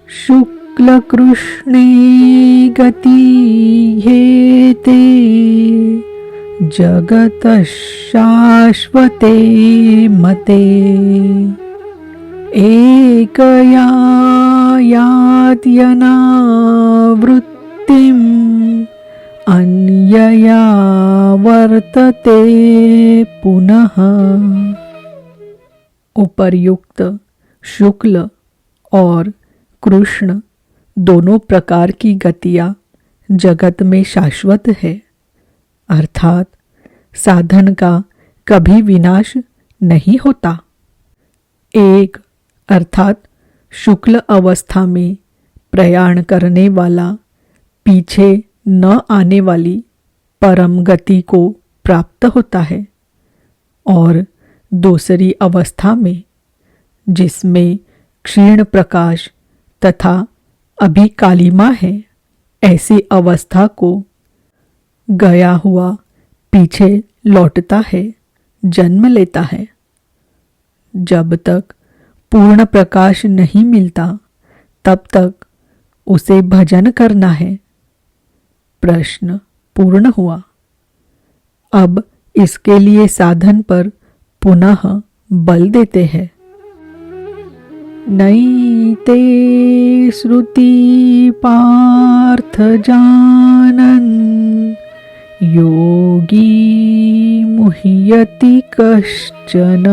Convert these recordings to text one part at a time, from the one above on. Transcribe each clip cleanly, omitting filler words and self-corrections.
शुक्ल कृष्णे गति हेते जगतः शाश्वते मते एकया यात्यनावृत्तिम् अन्यया वर्तते पुनः। उपर्युक्त शुक्ल और कृष्ण दोनों प्रकार की गतियाँ जगत में शाश्वत है, अर्थात साधन का कभी विनाश नहीं होता। एक अर्थात शुक्ल अवस्था में प्रयाण करने वाला पीछे न आने वाली परम गति को प्राप्त होता है, और दूसरी अवस्था में जिसमें क्षीण प्रकाश तथा अभी कालिमा है, ऐसी अवस्था को गया हुआ पीछे लौटता है, जन्म लेता है। जब तक पूर्ण प्रकाश नहीं मिलता तब तक उसे भजन करना है। प्रश्न पूर्ण हुआ। अब इसके लिए साधन पर पुनः बल देते हैं। नैते श्रुति पार्थ जानन् योगी मुह्यति कश्चन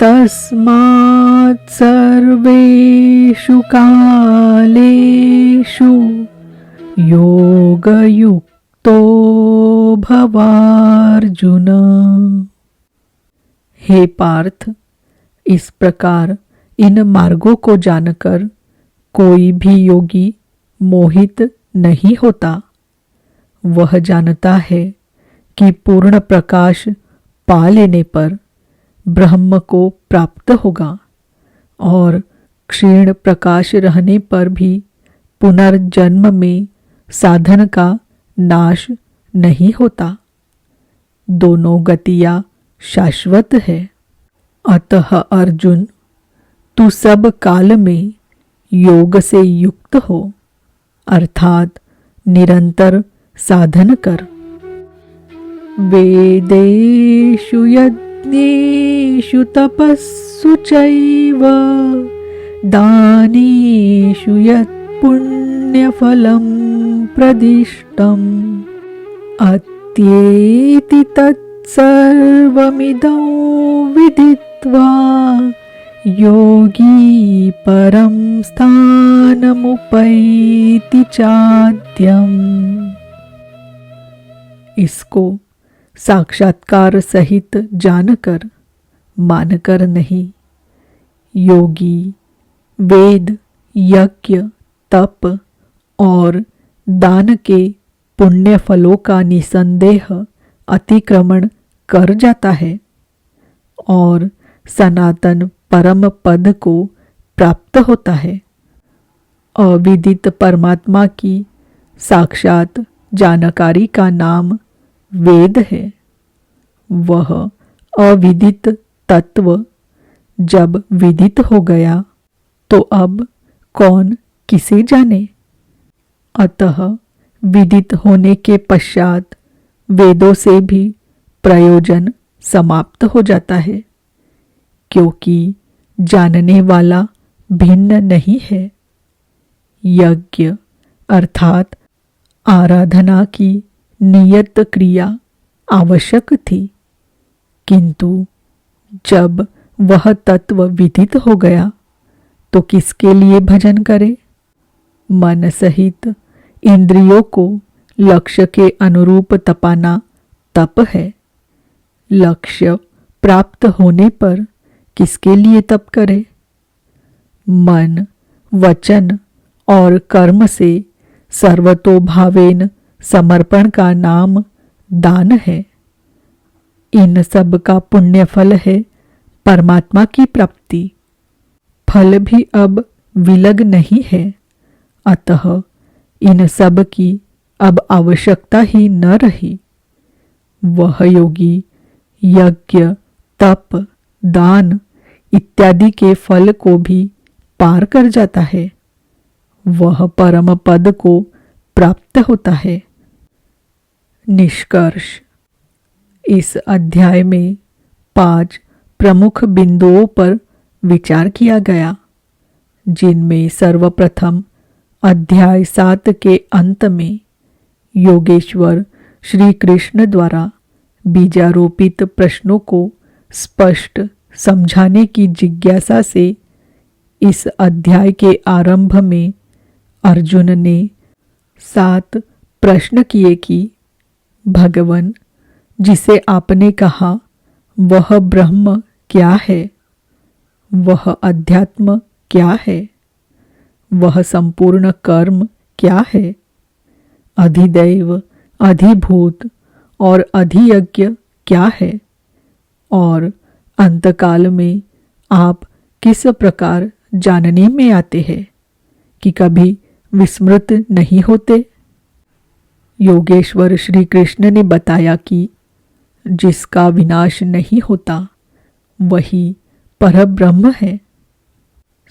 तस्मात् सर्वेषु कालेषु योगयुक्तो भवार्जुन। हे पार्थ, इस प्रकार इन मार्गों को जानकर कोई भी योगी मोहित नहीं होता। वह जानता है कि पूर्ण प्रकाश पा लेने पर ब्रह्म को प्राप्त होगा और क्षीण प्रकाश रहने पर भी पुनर्जन्म में साधन का नाश नहीं होता। दोनों गतियाँ शाश्वत है। अतः अर्जुन, तू सब काल में योग से युक्त हो, अर्थात निरंतर साधन कर। वेदेषु यज्ञेषु तपस्सु चैव दानेषु यत् पुण्यफलं प्रदिष्टम् अत्येति तत्सर्वमिदं विदित्वा योगी परं स्थानमुपैति चाद्यम्। इसको साक्षात्कार सहित जानकर, मानकर नहीं, योगी वेद, यज्ञ, तप और दान के पुण्य फलों का निसंदेह अतिक्रमण कर जाता है और सनातन परम पद को प्राप्त होता है। अविदित परमात्मा की साक्षात जानकारी का नाम वेद है। वह अविदित तत्व जब विदित हो गया तो अब कौन किसे जाने। अतः विदित होने के पश्चात वेदों से भी प्रयोजन समाप्त हो जाता है, क्योंकि जानने वाला भिन्न नहीं है। यज्ञ अर्थात आराधना की नियत क्रिया आवश्यक थी, किंतु जब वह तत्व विदित हो गया तो किसके लिए भजन करे। मन सहित इंद्रियों को लक्ष्य के अनुरूप तपाना तप है। लक्ष्य प्राप्त होने पर किसके लिए तप करे। मन, वचन और कर्म से सर्वतोभावेन समर्पण का नाम दान है। इन सब का पुण्य फल है परमात्मा की प्राप्ति। फल भी अब विलग नहीं है, अतः इन सब की अब आवश्यकता ही न रही। वह योगी यज्ञ, तप, दान इत्यादि के फल को भी पार कर जाता है वह परम पद को प्राप्त होता है। निष्कर्ष, इस अध्याय में 5 प्रमुख बिंदुओं पर विचार किया गया, जिनमें सर्वप्रथम अध्याय 7 के अंत में योगेश्वर श्री कृष्ण द्वारा बीजारोपित प्रश्नों को स्पष्ट समझाने की जिज्ञासा से इस अध्याय के आरंभ में अर्जुन ने 7 प्रश्न किए कि भगवान, जिसे आपने कहा वह ब्रह्म क्या है, वह अध्यात्म क्या है, वह संपूर्ण कर्म क्या है, अधिदैव, अधिभूत और अधियज्ञ क्या है, और अंतकाल में आप किस प्रकार जानने में आते हैं कि कभी विस्मृत नहीं होते। योगेश्वर श्री कृष्ण ने बताया कि जिसका विनाश नहीं होता वही परब्रह्म है।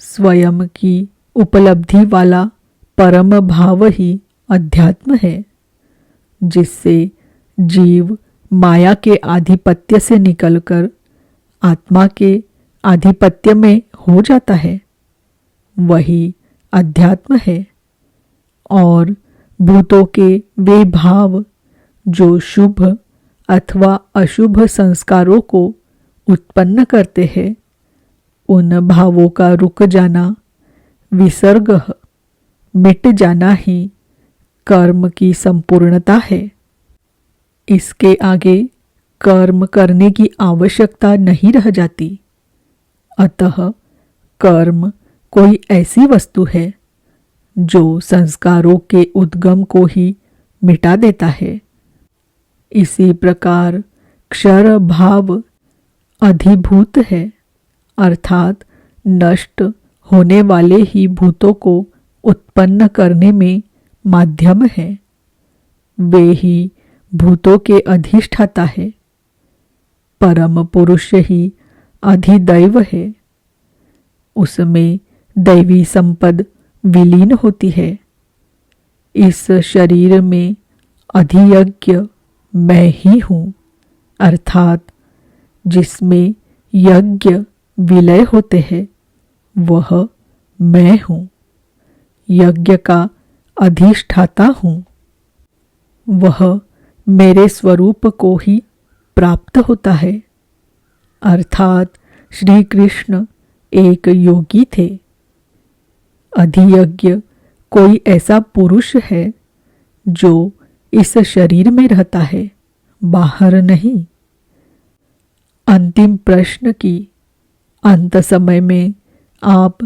स्वयं की उपलब्धि वाला परम भाव ही अध्यात्म है, जिससे जीव माया के आधिपत्य से निकलकर आत्मा के आधिपत्य में हो जाता है, वही अध्यात्म है। और भूतों के वे भाव जो शुभ अथवा अशुभ संस्कारों को उत्पन्न करते हैं, उन भावों का रुक जाना, विसर्ग, मिट जाना ही कर्म की संपूर्णता है। इसके आगे कर्म करने की आवश्यकता नहीं रह जाती। अतः कर्म कोई ऐसी वस्तु है जो संस्कारों के उद्गम को ही मिटा देता है। इसी प्रकार क्षर भाव अधिभूत है, अर्थात नष्ट होने वाले ही भूतों को उत्पन्न करने में माध्यम है। वे ही भूतों के अधिष्ठाता है। परम पुरुष ही अधिदैव है। उसमें दैवी संपद विलीन होती है। इस शरीर में अधियज्ञ मैं ही हूँ, अर्थात जिसमें यज्ञ विलय होते हैं वह मैं हूँ। यज्ञ का अधिष्ठाता हूँ। वह मेरे स्वरूप को ही प्राप्त होता है, अर्थात श्री कृष्ण एक योगी थे। अधियज्ञ कोई ऐसा पुरुष है जो इस शरीर में रहता है, बाहर नहीं। अंतिम प्रश्न की अंत समय में आप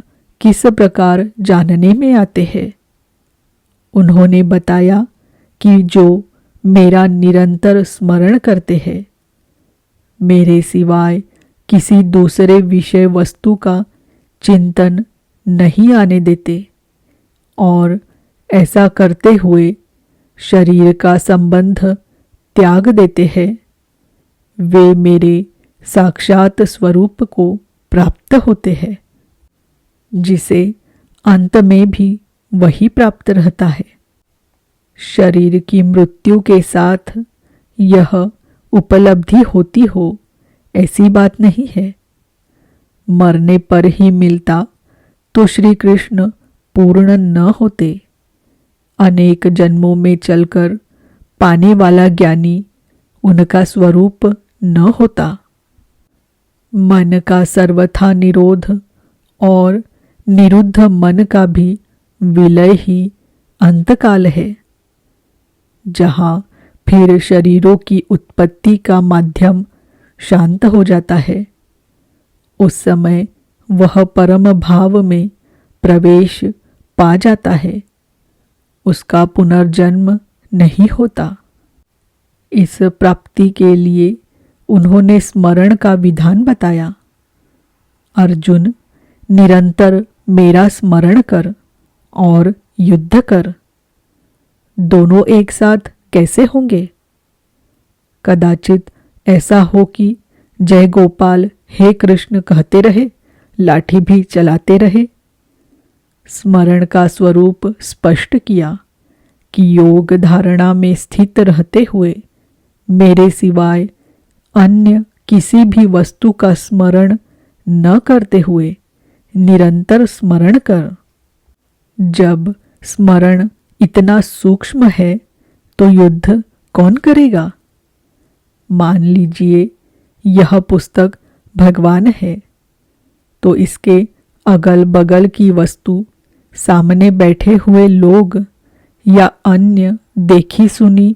किस प्रकार जानने में आते हैं? उन्होंने बताया कि जो मेरा निरंतर स्मरण करते हैं, मेरे सिवाय किसी दूसरे विषय वस्तु का चिंतन नहीं आने देते और ऐसा करते हुए शरीर का संबंध त्याग देते हैं, वे मेरे साक्षात स्वरूप को प्राप्त होते हैं, जिसे अंत में भी वही प्राप्त रहता है। शरीर की मृत्यु के साथ यह उपलब्धि होती हो ऐसी बात नहीं है। मरने पर ही मिलता तो श्री कृष्ण पूर्ण न होते। अनेक जन्मों में चलकर पाने वाला ज्ञानी उनका स्वरूप न होता। मन का सर्वथा निरोध और निरुद्ध मन का भी विलय ही अंतकाल है, जहाँ फिर शरीरों की उत्पत्ति का माध्यम शांत हो जाता है। उस समय वह परम भाव में प्रवेश पा जाता है, उसका पुनर्जन्म नहीं होता। इस प्राप्ति के लिए उन्होंने स्मरण का विधान बताया। अर्जुन, निरंतर मेरा स्मरण कर और युद्ध कर। दोनों एक साथ कैसे होंगे? कदाचित ऐसा हो कि जय गोपाल हे कृष्ण कहते रहे, लाठी भी चलाते रहे, स्मरण का स्वरूप स्पष्ट किया कि योग धारणा में स्थित रहते हुए मेरे सिवाय अन्य किसी भी वस्तु का स्मरण न करते हुए निरंतर स्मरण कर। जब स्मरण इतना सूक्ष्म है तो युद्ध कौन करेगा? मान लीजिए यह पुस्तक भगवान है, तो इसके अगल बगल की वस्तु, सामने बैठे हुए लोग या अन्य देखी सुनी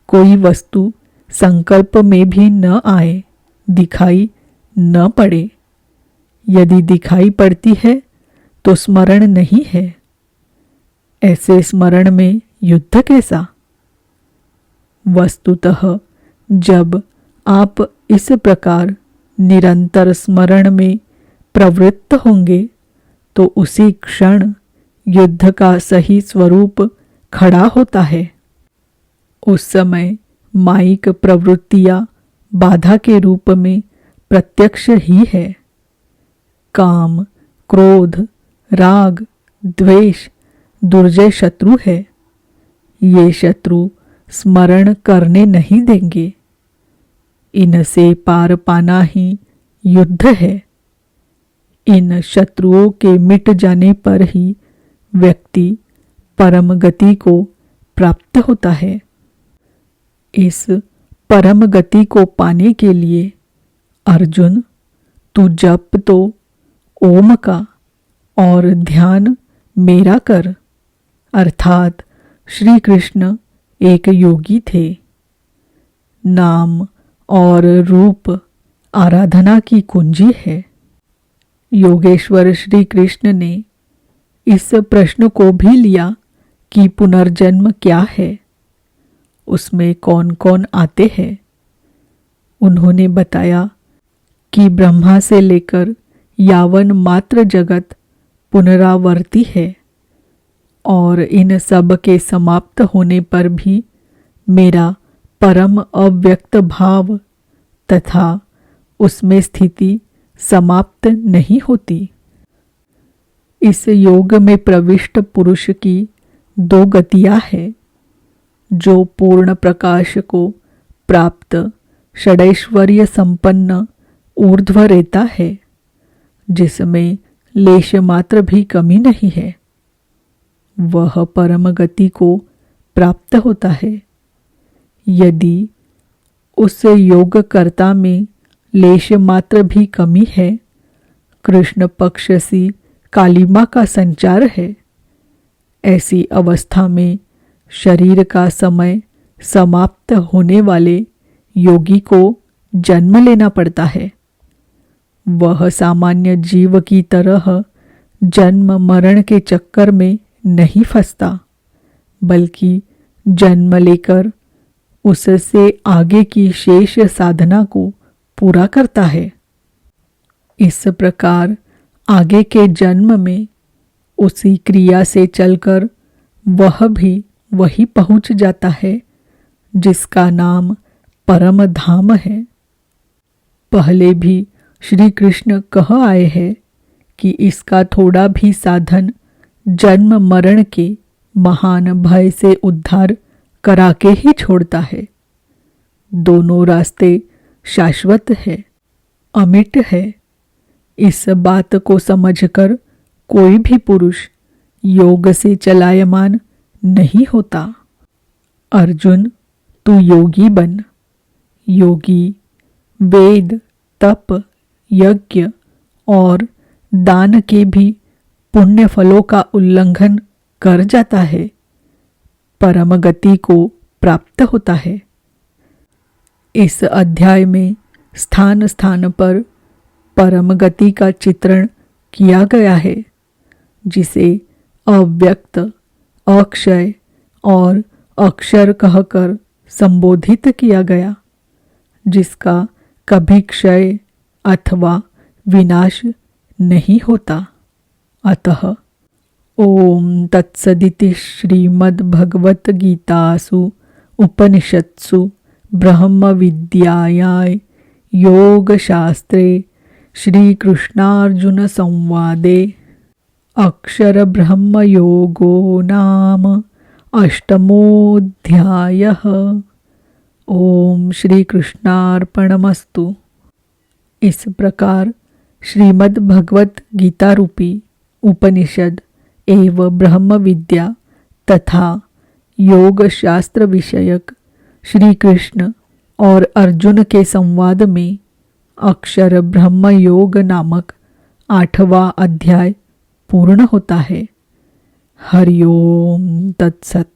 कोई वस्तु संकल्प में भी न आए, दिखाई न पड़े। यदि दिखाई पड़ती है तो स्मरण नहीं है। ऐसे स्मरण में युद्ध कैसा? वस्तुतः जब आप इस प्रकार निरंतर स्मरण में प्रवृत्त होंगे तो उसी क्षण युद्ध का सही स्वरूप खड़ा होता है। उस समय माइक प्रवृत्तियां बाधा के रूप में प्रत्यक्ष ही है। काम, क्रोध, राग, द्वेष दुर्जय शत्रु है। ये शत्रु स्मरण करने नहीं देंगे। इनसे पार पाना ही युद्ध है। इन शत्रुओं के मिट जाने पर ही व्यक्ति परम गति को प्राप्त होता है। इस परम गति को पाने के लिए अर्जुन, तू जप तो ओम का और ध्यान मेरा कर। अर्थात श्री कृष्ण एक योगी थे। नाम और रूप आराधना की कुंजी है। योगेश्वर श्री कृष्ण ने इस प्रश्न को भी लिया कि पुनर्जन्म क्या है, उसमें कौन कौन आते हैं। उन्होंने बताया कि ब्रह्मा से लेकर यावन मात्र जगत पुनरावर्ती है और इन सब के समाप्त होने पर भी मेरा परम अव्यक्त भाव तथा उसमें स्थिति समाप्त नहीं होती। इस योग में प्रविष्ट पुरुष की दो गतियां हैं। जो पूर्ण प्रकाश को प्राप्त षडैश्वर्य संपन्न ऊर्ध्वरेता है, जिसमें लेश मात्र भी कमी नहीं है, वह परम गति को प्राप्त होता है। यदि उस योगकर्ता में लेश मात्र भी कमी है, कृष्ण पक्ष सी कालिमा का संचार है, ऐसी अवस्था में शरीर का समय समाप्त होने वाले योगी को जन्म लेना पड़ता है। वह सामान्य जीव की तरह जन्म मरण के चक्कर में नहीं फंसता, बल्कि जन्म लेकर उससे आगे की शेष साधना को पूरा करता है। इस प्रकार आगे के जन्म में उसी क्रिया से चलकर वह भी वही पहुंच जाता है जिसका नाम परम धाम है। पहले भी श्री कृष्ण कह आए हैं कि इसका थोड़ा भी साधन जन्म मरण के महान भय से उद्धार करा के ही छोड़ता है। दोनों रास्ते शाश्वत है, अमिट है। इस बात को समझकर कोई भी पुरुष योग से चलायमान नहीं होता। अर्जुन, तू योगी बन। योगी वेद, तप, यज्ञ और दान के भी पुण्य फलों का उल्लंघन कर जाता है, परम गति को प्राप्त होता है। इस अध्याय में स्थान स्थान पर परम गति का चित्रण किया गया है, जिसे अव्यक्त, अक्षय और अक्षर कहकर संबोधित किया गया, जिसका कभी क्षय अथवा विनाश नहीं होता। अतः ओम तत्सदिति श्रीमद्भगवत गीतासु उपनिषत्सु ब्रह्म विद्यायां योग शास्त्रे श्री कृष्णार्जुन संवादे अक्षर ब्रह्म योगो नाम अष्टमोऽध्यायः। ओम श्री कृष्णार्पणमस्तु। इस प्रकार श्रीमद् भगवत गीता रूपी उपनिषद एवं ब्रह्म विद्या तथा योग शास्त्र विषयक श्री कृष्ण और अर्जुन के संवाद में अक्षर ब्रह्म योग नामक 8वां अध्याय पूर्ण होता है। हरिओम तत्सत।